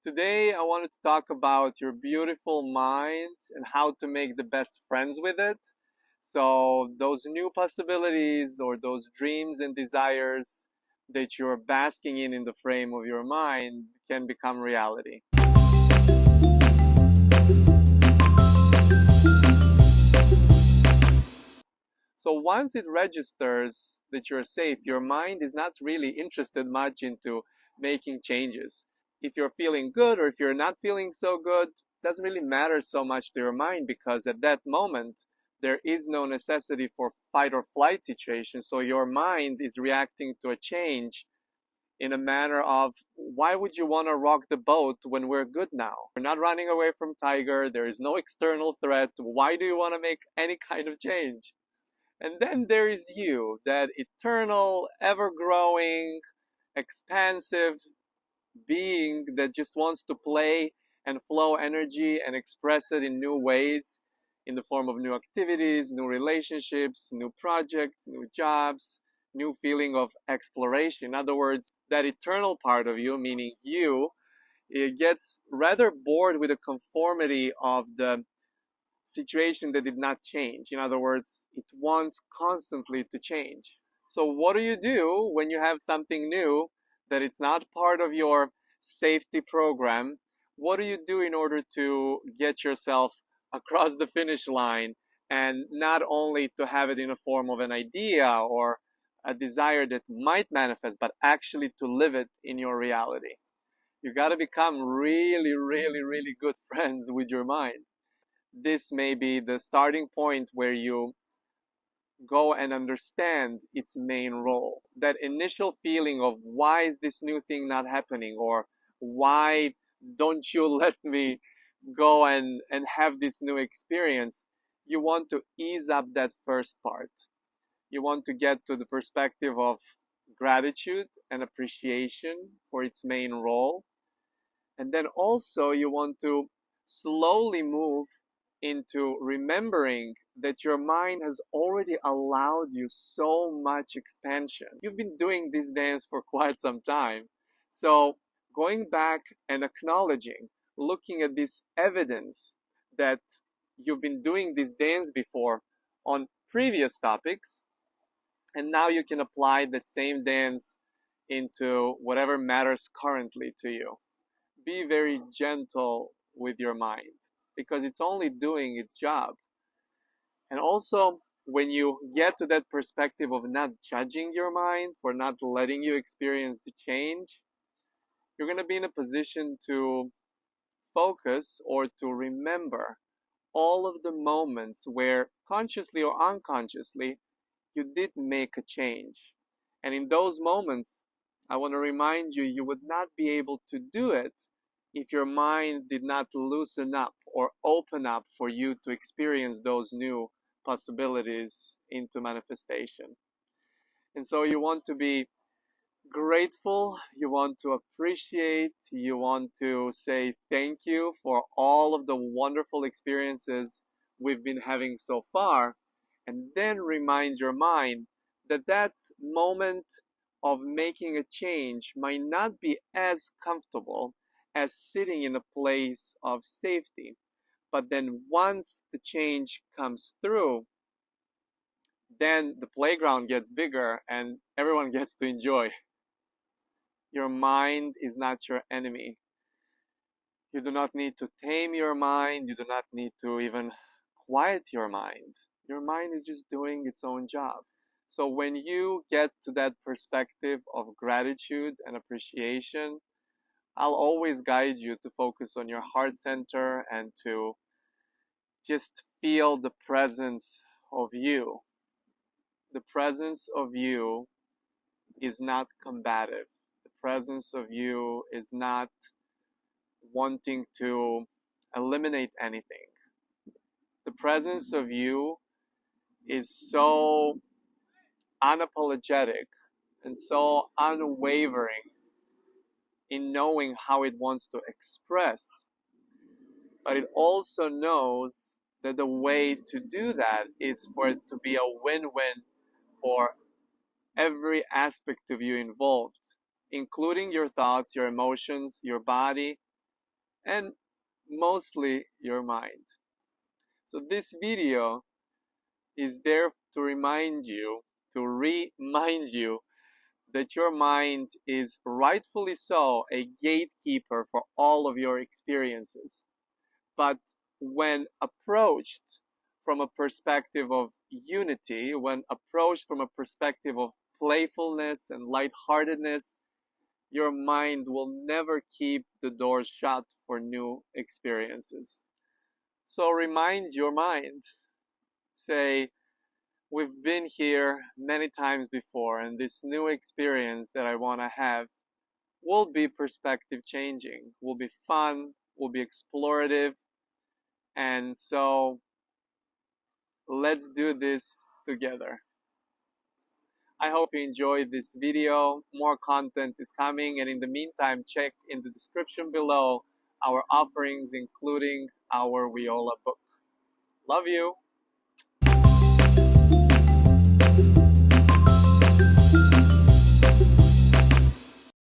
Today, I wanted to talk about your beautiful mind and how to make the best friends with it. So, those new possibilities or those dreams and desires that you're basking in the frame of your mind can become reality. So, once it registers that you're safe, your mind is not really interested much into making changes. If you're feeling good or if you're not feeling so good, doesn't really matter so much to your mind because at that moment there is no necessity for fight or flight situation. So your mind is reacting to a change in a manner of why would you want to rock the boat when we're good now? We're not running away from tiger. There is no external threat. Why do you want to make any kind of change? And then there is you, that eternal, ever growing, expansive being that just wants to play and flow energy and express it in new ways in the form of new activities, new relationships, new projects, new jobs, new feeling of exploration. In other words, that eternal part of you, meaning you, it gets rather bored with the conformity of the situation that did not change. In other words, it wants constantly to change. So what do you do when you have something new that it's not part of your safety program? What do you do in order to get yourself across the finish line and not only to have it in a form of an idea or a desire that might manifest, but actually to live it in your reality? You got to become really, really, really good friends with your mind. This may be the starting point where you go and understand its main role. That initial feeling of why is this new thing not happening, or why don't you let me go and have this new experience? You want to ease up that first part. You want to get to the perspective of gratitude and appreciation for its main role. And then also you want to slowly move into remembering that your mind has already allowed you so much expansion. You've been doing this dance for quite some time. So going back and acknowledging, looking at this evidence that you've been doing this dance before on previous topics, and now you can apply that same dance into whatever matters currently to you. Be very gentle with your mind because it's only doing its job. And also, when you get to that perspective of not judging your mind for not letting you experience the change, you're going to be in a position to focus or to remember all of the moments where consciously or unconsciously you did make a change. And in those moments, I want to remind you, you would not be able to do it if your mind did not loosen up or open up for you to experience those new possibilities into manifestation. And so you want to be grateful, you want to appreciate, you want to say thank you for all of the wonderful experiences we've been having so far, and then remind your mind that that moment of making a change might not be as comfortable as sitting in a place of safety. But then once the change comes through, then the playground gets bigger and everyone gets to enjoy. Your mind is not your enemy. You do not need to tame your mind. You do not need to even quiet your mind. Your mind is just doing its own job. So when you get to that perspective of gratitude and appreciation, I'll always guide you to focus on your heart center and to just feel the presence of you. The presence of you is not combative. The presence of you is not wanting to eliminate anything. The presence of you is so unapologetic and so unwavering in knowing how it wants to express, but it also knows that the way to do that is for it to be a win-win for every aspect of you involved, including your thoughts, your emotions, your body, and mostly your mind. So this video is there to remind you, to remind you that your mind is rightfully so a gatekeeper for all of your experiences. But when approached from a perspective of unity, when approached from a perspective of playfulness and lightheartedness, your mind will never keep the doors shut for new experiences. So remind your mind. Say, we've been here many times before, and this new experience that I want to have will be perspective changing, will be fun, will be explorative. And so let's do this together. I hope you enjoyed this video. More content is coming, and in the meantime, check in the description below our offerings, including our Viola book. Love you.